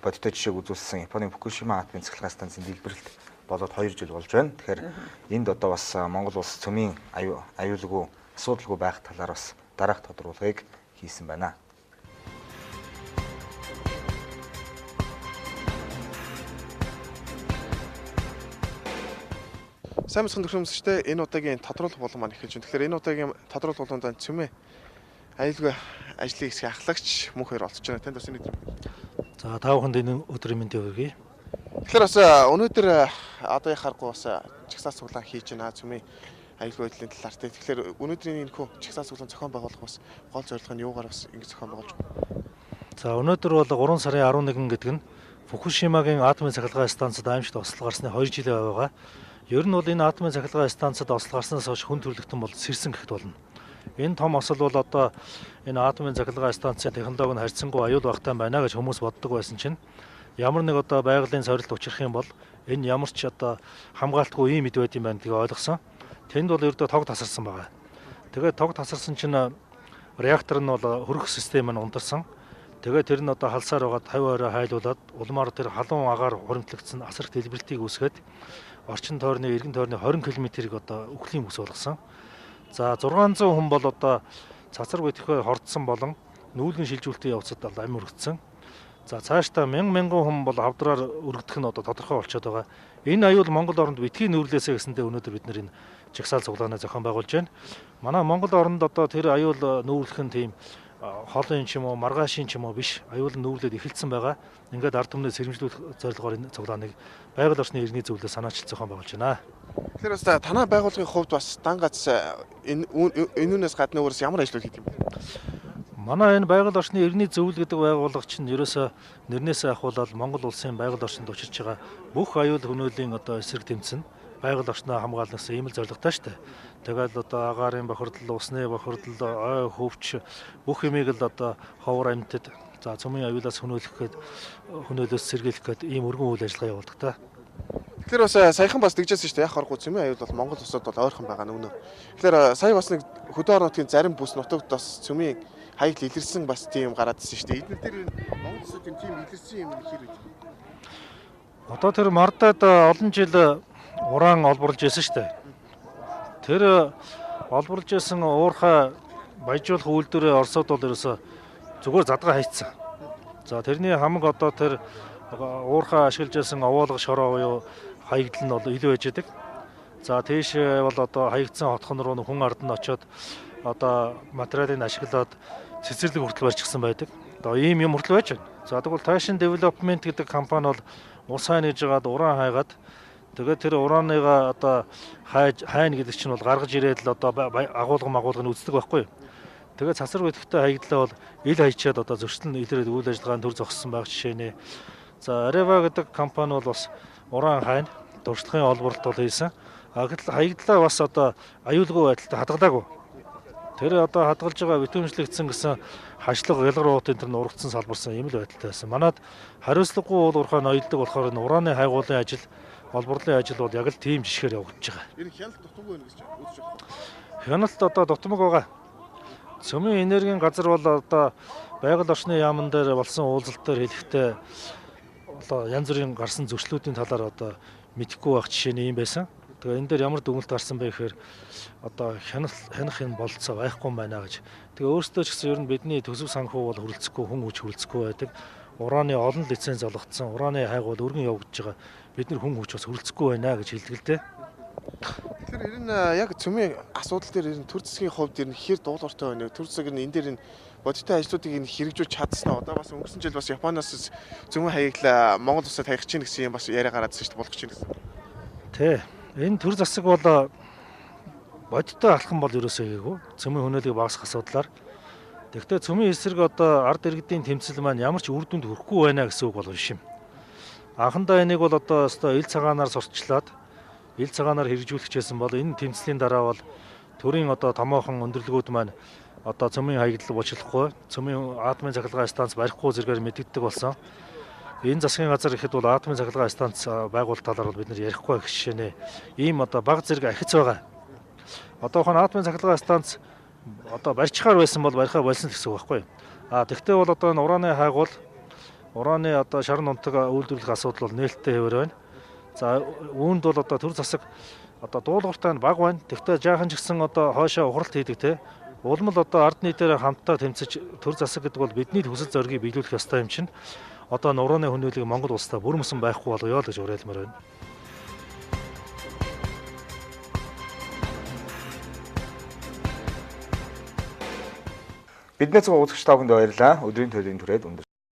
бодиттой жишээг үзүүлсэн Японы Фукушима атомын цахилгаан станцын дэлбэрэлт болоод 2 жил болж байна. Тэгэхээр энд одоо бас Монгол улс цөмийн аюулгүй асуудалгүй байх талаар бас дараах тодорхойлгыг хийсэн байна. Сайн мэцхан төгсөмсчтэй энэ удаагийн тодруулах болон маань эхэлж байна. Тэгэхээр энэ удаагийн тодруулах болгонд цөмийн аюулгүй ажлын хэсгийн ахлагч мөн хоёр олцож байна. Танд бас энэ өдөр. За та бүхэнд энэ өдрийн мэндийг хүргэе. Тэгэхээр бас өнөөдөр одоо яхааргүй бас чагсаалт цуглаан хийж байна. Цөмийн аюулгүй байдлын талаар. Тэгэхээр өнөөдрийн энэ хөө чагсаалт цуглаан зохион байгуулах бас гол зорилго нь юугаар бас ингэ зохион байгуулж байна. За өнөөдөр бол 3 сарын 11 гэдэг нь Фукушимагийн атомын цахилгаан станцад аимшигт ослол гарсны 2 жил байгаа. Ер нь бол энэ атомын цахилгаан станцад ослол гарснаас хойш хүн төрөлхтөн бол сэрсэн гэхэд болно. Энэ том осол бол одоо энэ атомын цахилгаан станцын технологи нь харьцангуй аюул багтаан байна гэж хүмүүс боддог байсан чинь ямар нэг одоо байгалийн сорилт учрах юм бол энэ ямар ч одоо хамгаалтгүй ийм мэд байд юм байна гэдгийг ойлгосон. Тэнд бол ердөө тог тасарсан байгаа. Тэгээд тог тасарсан чинь реактор нь бол хөрөх систем нь унтарсан. Тэгээд тэр нь одоо халсаар байгаа 50 орой хайлуулад улмаар тэр халуун агаар хуримтлагдсан асар их дэлбэрэлтийг үүсгээд орчин тойрны эргэн тойрны 20 км-ийг одоо үхлийн бүс болгосон. За 600 хүн бол одоо цацар бөтгөхөөр хордсон болон нүүлгэн шилжүүлэлтийн явцад амь өргөцсөн. За цаашдаа мянган хүн бол авдраар өргөдөх нь одоо тодорхой болчиход байгаа. Энэ аюул Монгол оронд битгий нүүрлээсэ гэсэндээ өнөөдөр бид нар энэ чагсаалт цуглаанаа зохион байгуулж байна. Манай Монгол оронд одоо тэр аюул нүүрлэх нь тийм хоолын ч юм уу маргаашийн ч юм уу биш аюул нүүрлээд эхэлсэн байгаа. Ингээд ард түмнээ сэрэмжлүүлэх зорилгоор энэ цуглааныг байгаль орчны иргэний зөвлөлд санаачилж зохион байгуулж байна. Тэгэхээр бас танай байгууллагын хувьд бас дангац энүүнээс гадна өөрөөс ямар ажлууд хийдэг юм бэ? Манай энэ байгаль орчны иргэний зөвлөл гэдэг байгууллага чинь ерөөсөө нэрнээсээ ахуулаад Монгол улсын байгаль орчинд учирч байгаа бүх аюул хөнөөлийн одоо эсрэг тэмцэн байгаль орчноо хамгаалнаас ийм л зорилготой шүү дээ. Тэгээд одоо агаарын бохирдол, усны бохирдол, ой хөвч бүх юмыг л одоо ховор амьтад за цөмийн аюулаас хөнөөлөөс сэргийлэх гээд ийм өргөн үйл ажиллагаа явуулдаг та. Тэгэхээр бас саяхан бас тэгжсэн шүү дээ. Яг харахгүй цөмийн аюул бол Монгол улсад бол ойрхон байгаа нь үнэ. Тэгэхээр сая бас нэг хөдөө орон нутгийн зарим бүс нутагт бас цөмийн хаягл илэрсэн бас тийм гараадсэн шүү дээ. Эдгээр дээр Монгол улсад тийм илэрсэн юм хэр үү? Одоо тэр мардад олон жил уран олборлж байсан шүү дээ. Тэр олборлж байсан уурхай баяжуулах үйлдвэрээ Оросод бол ерөөсө зүгээр задгаа хайцсан. За тэрний хамаг одоо тэр уурхай ашиглаж байсан овоолго шороо буюу хаягдл нь бол илүү байж байдаг. За тийш бол одоо хаягдсан хотхон руу хүн ард нь очиод одоо материалыг ашиглаад цэцэрлэг хүртэл барьчихсан байдаг. Одоо ийм юм хүртэл байж байна. За тэгвэл Fashion Development гэдэг компани бол ус хайна гэж жагаад уран хайгаад тэгээд тэр урааныгаа одоо хайна гэдэг чинь бол гаргаж ирээд л одоо агуулгыг үздэг байхгүй юу. Тэгээд цасар бөтгөтэй хаягдлаа бол ил хайчаад одоо зөрчил нь илэрээд үйл ажиллагаанд төр зогссон байх жишээ нэ. За Areva гэдэг компани бол бас уран хайна дуршлагын олборлолт бол хийсэн. Гэтэл хаягдлаа бас одоо аюулгүй байдалтай хадгалаагүй. Тэр одоо хадгалж байгаа битүүмжлэгдсэн гэсэн хашлага ялгаруутын тэр нь урагдсан салбарсан юм л байдалтай байсан. Манайд хариуцлагагүй уул уурхай ноёддог болохоор энэ ураны хайгуулын ажил олборлын ажил бол яг л тийм жишгээр явагдаж байгаа. Энэ хяналт дутмаг байна гэж үзэж байна. Хяналт одоо дутмаг байгаа. Цөмийн энергийн газар бол одоо байгаль орчны яамн дээр болсон уулзалт дээр хэлэхдээ одоо янз бүрийн гарсан зөрчлүүдийн талаар одоо мэдэхгүй байх жишээ нь юм байсан. Тэгээ энэ дээр ямар дүгнэлт гарсан бэ гэхээр одоо хянах энэ болцоо байхгүй юм байна гэж. Тэгээ өөрөөсөө ч гэсэн ер нь бидний төсөв санхүү бол хүрэлцэхгүй хүн хүч хүрэлцэхгүй байдаг. Ураны олон лиценз олгогдсон, ураны хайгуул өргөн явагдаж байгаа. Бид нар хүн хүч бас хүрэлцэхгүй байна гэж хэлдэг л дээ. Тэгэхээр ер нь яг цөмийн асуудал дээр ер нь төр засгийн хувьд ер нь хэр дуулууртай байна вэ? Төр засаг энэ дээр энэ бодиттой ажлуудыг энэ хэрэгжүүлж чадсан уу? Одоо бас өнгөрсөн жил бас Японоос цөмийн хаягла Монгол улсад хаягч чинь гэсэн юм бас яриа гараадсэн шүү дээ, болгож чинь гэсэн. Тэ. Энэ төр засаг бол бодиттой алхам бол ерөөсөө гээгүй. Цөмийн хөнөөлийг багасгах асуудлаар. Тэгэхдээ цөмийн эсрэг одоо ард иргэдийн тэмцэл маань ямар ч үр дүнд хүрэхгүй байна гэсэн үг бол биш юм. Анхандаа энийг бол одоо ил цагаанаар сурталчлаад ил цагаанаар хэрэгжүүлчихсэн бол энэ тэмцлийн дараа бол төрийн одоо томоохон өндөрлгүүд маань одоо цөмийн хаягдл уучлахгүй, цөмийн атомын цахилгаан станц барихгүй зэргээр мэдэгддэг болсон. Энэ засгийн газар ихэд бол атомын цахилгаан станц байгуулалт талаар бол бид нар ярихгүй гэх жишээнэ. Ийм одоо баг зэрэг ахиц байгаа. Одоохон атомын цахилгаан станц одоо барьчихаар байсан бол барихаа болсон гэсэн үг байхгүй юу? Тэгвэл бол одоо энэ ураны хайгуул ураны одоо шарн нутаг үйлдвэрлэх асуудал бол нээлттэй хэвээр байна. За үүнд бол одоо төр засаг одоо дуулууртай баг байна. Тэгвэл жаахан ч гэсэн одоо хоошоо ухралт хийдэг те. Улмал одоо ард нийтээр хамтдаа тэмцэж төр засаг гэдэг бол бидний төсөл зорилгыг биелүүлэх ёстой юм чинь. Одоо нурууны хүнээлийг Монгол улстай бүрмөсөн байхгүй болоо гэж уриалмаар байна. Биднээс үзэгч та бүхэнд баярлалаа. Өдрийн төлөвийн түрээд өндөр